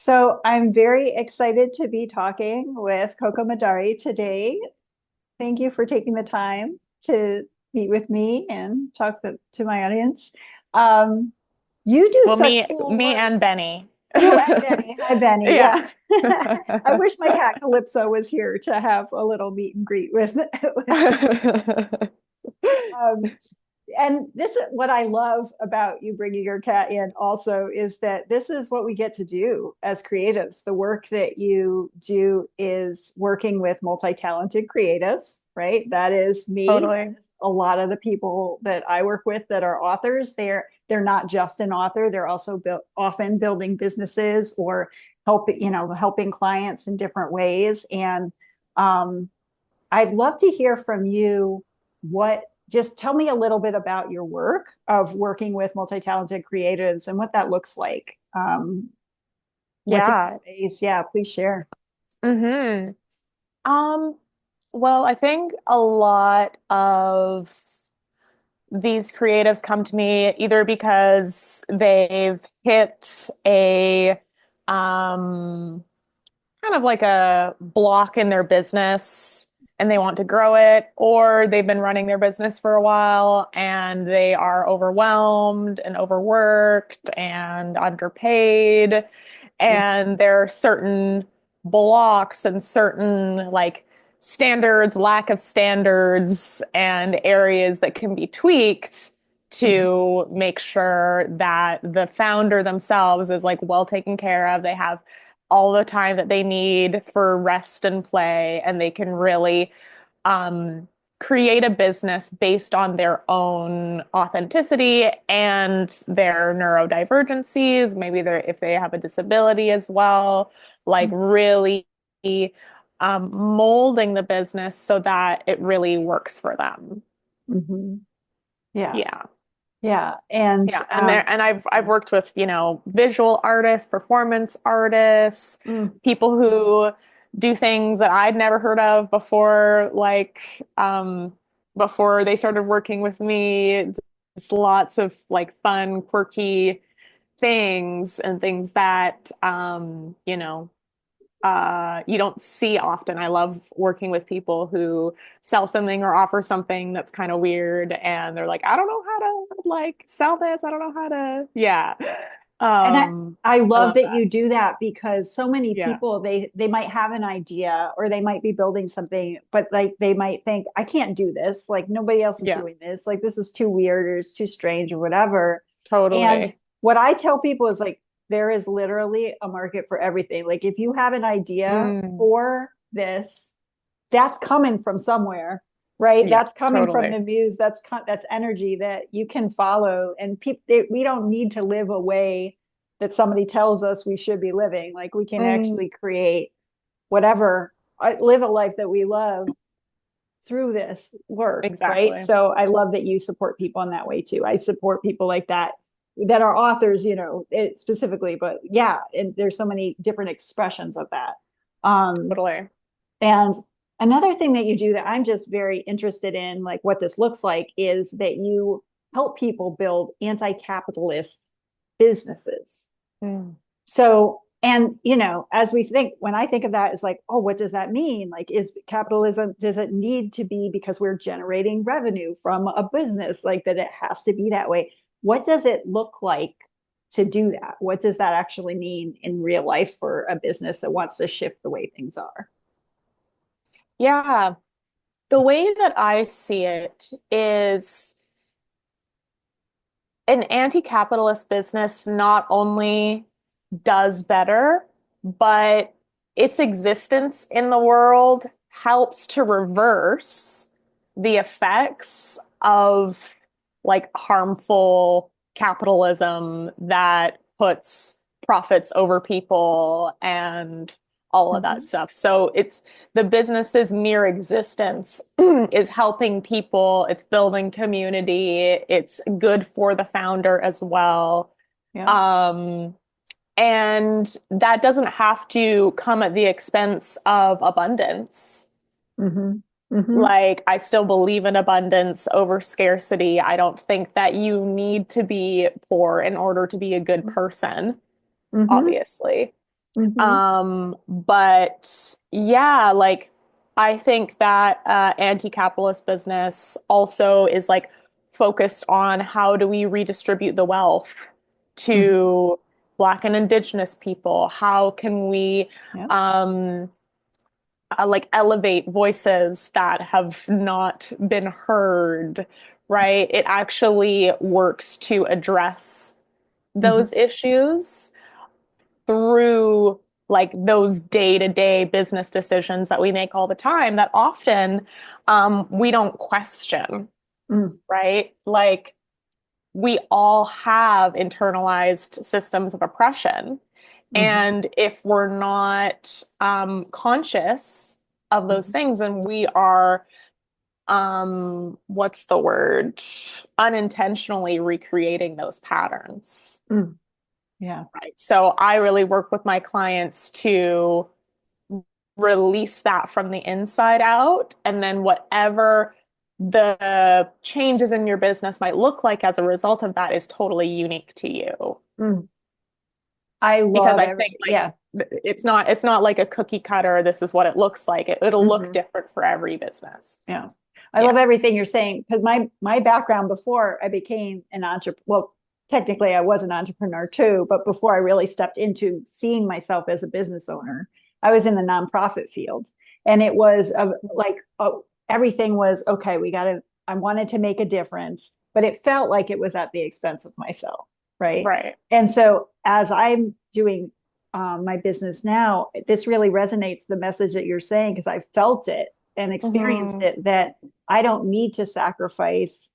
So I'm very excited to be talking with Coco Madari today. Thank you for taking the time to meet with me and talk to my audience. Um, you do Well, such me, cool me work. and Benny. You and Benny. Hi, Benny. Yeah. Yes. I wish my cat Calypso was here to have a little meet and greet with. Um, and this is what I love about you bringing your cat in also is that this is what we get to do as creatives. The work that you do is working with multi-talented creatives, right? That is me. That Totally. is a lot of the people that I work with that are authors. They're not just an author. They're also often building businesses or helping clients in different ways. And um, I'd love to hear from you what just tell me a little bit about your work of working with multi-talented creatives and what that looks like. What do you Yeah. face? Yeah, please share. hmm Um, well, I think a lot of these creatives come to me either because they've hit a um kind of like a block in their business and they want to grow it, or they've been running their business for a while and they are overwhelmed and overworked and underpaid. And there are certain blocks and certain like standards, lack of standards, and areas that can be tweaked Mhm. to make sure that the founder themselves is like well taken care of. They have all the time that they need for rest and play, and they can really um, create a business based on their own authenticity and their neurodivergencies. Maybe they're if they have a disability as well, like really molding the business so that it really works for them. Mm-hmm. Yeah, Yeah. yeah, and Yeah, and I've worked with, visual artists, performance artists, mm, people who do things that I'd never heard of before, before they started working with me. Just lots of like fun, quirky things and things that you don't see often. I love working with people who sell something or offer something that's kind of weird and they're like, I don't know how to like sell this. I don't know how to, yeah. and I I love love that that. you do that because so many Yeah. people they might have an idea or they might be building something, but like they might think, I can't do this. Like nobody else is Yeah, doing this. Like this is too weird or it's too strange or whatever. And totally. what I tell people is like there is literally a market for everything. Like if you have an idea Mm, for this, that's coming from somewhere, right? yeah, That's coming from totally. the muse. That's energy that you can follow. And people, we don't need to live a way that somebody tells us we should be living. Like we can Mm, actually create whatever, live a life that we love through this work, right? exactly. So I love that you support people in that way too. I support people like that are authors, specifically, but yeah, and there's so many different expressions of that. Um, Totally. and another thing that you do that I'm just very interested in, like what this looks like, is that you help people build anti-capitalist businesses. Mm, So, and as we think, when I think of that, is like, oh, what does that mean? Like, is capitalism, does it need to be because we're generating revenue from a business, like that it has to be that way? What does it look like to do that? What does that actually mean in real life for a business that wants to shift the way things are? yeah. The way that I see it is an anti-capitalist business not only does better, but its existence in the world helps to reverse the effects of like harmful capitalism that puts profits over people and all of that Mm-hmm. stuff. So it's the business's mere existence is helping people, it's building community, it's good for the founder as well. Yeah. Um, and that doesn't have to come at the expense of abundance. Mm-hmm. Mm-hmm. Like, I still believe in abundance over scarcity. I don't think that you need to be poor in order to be a good person, Mm-hmm. obviously. Hmm. But yeah, like I think that anti-capitalist business also is like focused on how do we redistribute the wealth Hmm. to Black and Indigenous people? How can we Yeah. um, like elevate voices that have not been heard, right? It actually works to address Hmm. those issues through like those day-to-day business decisions that we make all the time that often we don't question, Mm. right? Like we all have internalized systems of oppression. Hmm. And if we're not conscious of those Hmm. things, then we are, what's the word? Unintentionally recreating those patterns. Mm. Yeah. Right. So I really work with my clients to release that from the inside out. And then whatever the changes in your business might look like as a result of that is totally unique to you. Mm. I Because love I every, think like yeah. it's not like a cookie cutter, this is what it looks like. It'll look Hmm. different for every business. Yeah. I Yeah. love everything you're saying because my background before I became an entrepreneur, well, technically I was an entrepreneur too, but before I really stepped into seeing myself as a business owner, I was in the nonprofit field, and it was like everything was okay. We got to. I wanted to make a difference, but it felt like it was at the expense of myself, right? Right. And so as I'm doing my business now, this really resonates the message that you're saying because I felt it and experienced Hmm. it that I don't need to sacrifice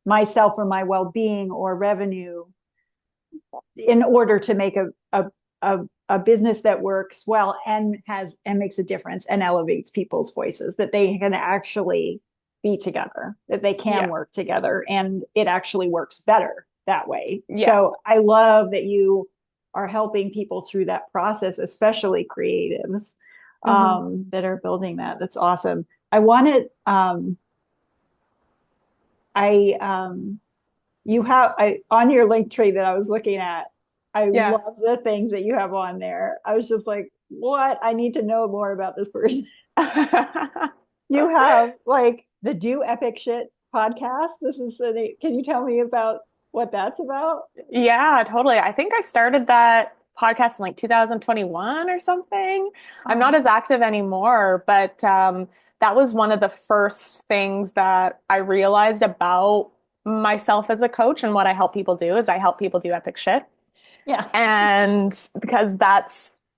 myself or my well-being or revenue in order to make a business that works well and has and makes a difference and elevates people's voices, that they can actually be together, that they can Yeah. work together, and it actually works better that way. Yeah. So I love that you are helping people through that process, especially creatives Hmm. that are building that. That's awesome. I wanted I you have I on your link tree that I was looking at, I Yeah. love the things that you have on there. I was just like, what? I need to know more about this person. You have like the Do Epic Shit podcast. This is can you tell me about what that's about? Yeah, totally. I think I started that podcast in like 2021 or something. I'm not Oh, as active anymore, but that was one of the first things that I realized about myself as a coach and what I help people do is I help people do epic shit. yeah. And because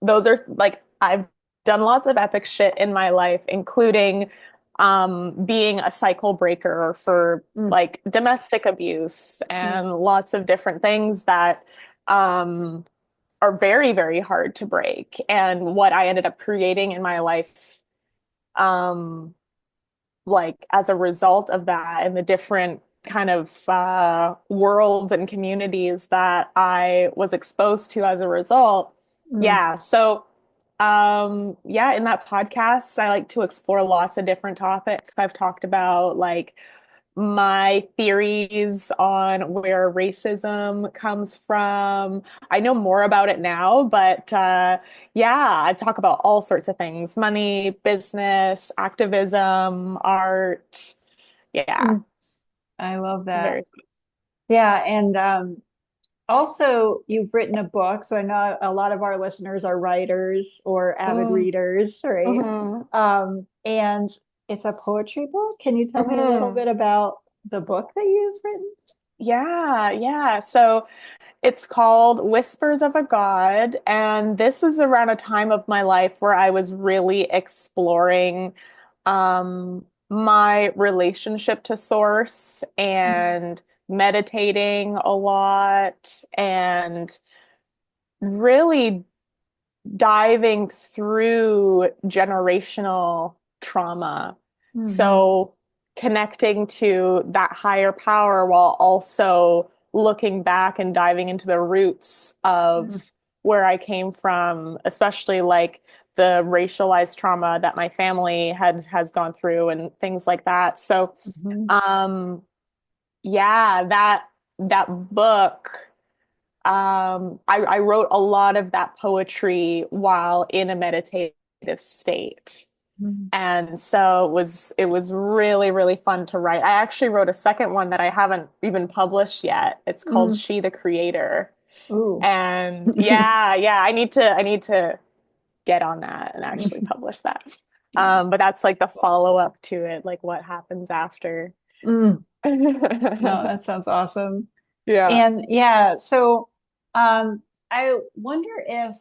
those are like, I've done lots of epic shit in my life, including being a cycle breaker for Mm, like domestic abuse mm, and lots of different things that um, are very, very hard to break. And what I ended up creating in my life, um, like as a result of that and the different kind of worlds and communities that I was exposed to as a result. mm, Yeah. So, yeah, in that podcast, I like to explore lots of different topics. I've talked about like my theories on where racism comes from. I know more about it now, but yeah, I talk about all sorts of things, money, business, activism, art. Yeah, mm. I love that. very. Yeah, and also you've written a book, so I know a lot of our listeners are writers or avid Mm, readers, right? hmm And it's a poetry book. Can you tell me a little hmm bit about the book that you've written? Yeah, yeah. So it's called Whispers of a God, and this is around a time of my life where I was really exploring my relationship to source Mhm. and meditating a lot and really diving through generational trauma. Mhm. So connecting to that higher power while also looking back and diving into the roots Mhm. of where I came from, especially like the racialized trauma that my family has gone through and things like that. So Mhm. um yeah, that book I wrote a lot of that poetry while in a meditative state. Mm. And so it was really, really fun to write. I actually wrote a second one that I haven't even published yet. It's called Mm. She the Creator. Ooh. And yeah, I need to get on that and actually publish that. Yeah. But that's like the follow-up to it, like what happens after. Mm. No, that sounds awesome. Yeah. And yeah, so I wonder if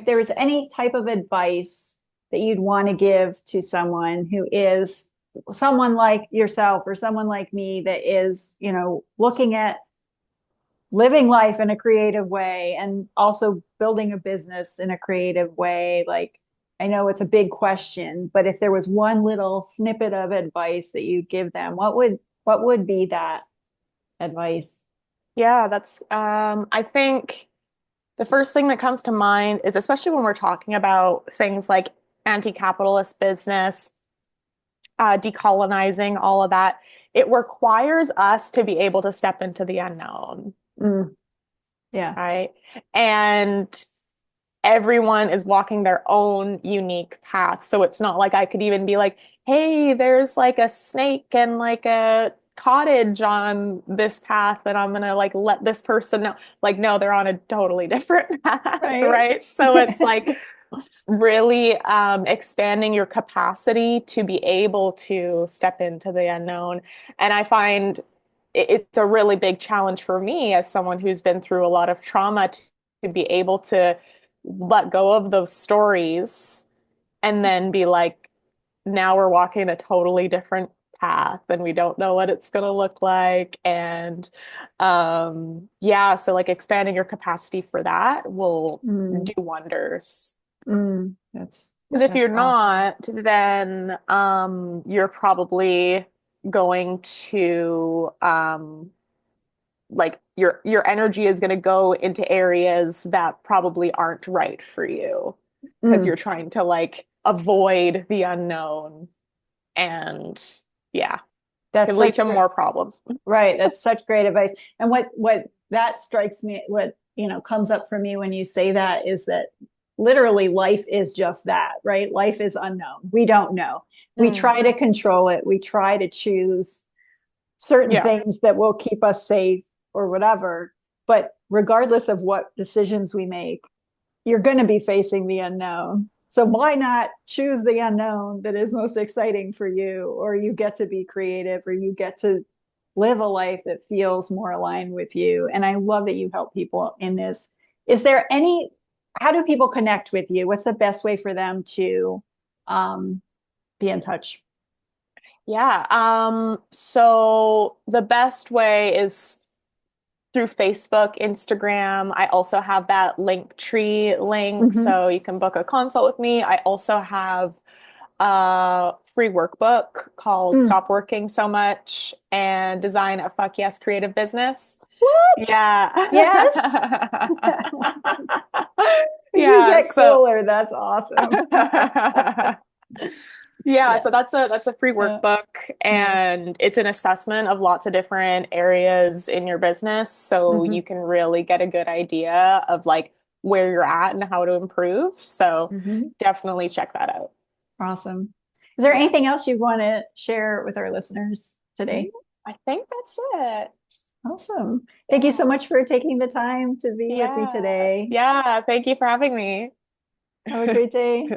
there was any type of advice that you'd want to give to someone who is someone like yourself or someone like me that is, looking at living life in a creative way and also building a business in a creative way. Like, I know it's a big question, but if there was one little snippet of advice that you'd give them, what would be that advice? Yeah, that's I think the first thing that comes to mind is especially when we're talking about things like anti-capitalist business, decolonizing, all of that, it requires us to be able to step into the unknown, Mm, yeah. right? And everyone is walking their own unique path. So it's not like I could even be like, hey, there's like a snake and like a cottage on this path, and I'm gonna like let this person know. Like, no, they're on a totally different path, Right. right? So it's like really expanding your capacity to be able to step into the unknown. And I find it's a really big challenge for me as someone who's been through a lot of trauma to be able to let go of those stories and then be like, now we're walking a totally different path and we don't know what it's going to look like. And yeah, so like expanding your capacity for that will Mm, do wonders. that's Because if you're awesome. not, then you're probably going to like your energy is going to go into areas that probably aren't right for you because Mm, you're trying to like avoid the unknown and yeah, that's can lead such to great, more problems. right. That's such great advice. And what that strikes me, what comes up for me when you say that is that literally life is just that, right? Life is unknown. We don't know. We Mm, try to control it. We try to choose certain yeah. things that will keep us safe or whatever. But regardless of what decisions we make, you're going to be facing the unknown. So why not choose the unknown that is most exciting for you, or you get to be creative, or you get to live a life that feels more aligned with you? And I love that you help people in this. Is there any, how do people connect with you? What's the best way for them to um, be in touch? Yeah. So the best way is through Facebook, Instagram. I also have that link tree link, Mm-hmm. so you can book a consult with me. I also have a free workbook called Mm. Stop Working So Much and Design a Fuck Yes Creative Business. What? Yeah. Yes. Could you Yeah, get so cooler? That's awesome. yeah, so Yes. that's a free Uh, workbook nice. and it's an assessment of lots of different areas in your business so Hmm. you can really get a good idea of like where you're at and how to improve. So Hmm. definitely check that out. Awesome. Is there Yeah. anything else you want to share with our listeners Mm, today? I think that's it. Awesome. Thank you so Yeah. much for taking the time to be with me Yeah. today. Yeah. Thank you for having me. Have a great day.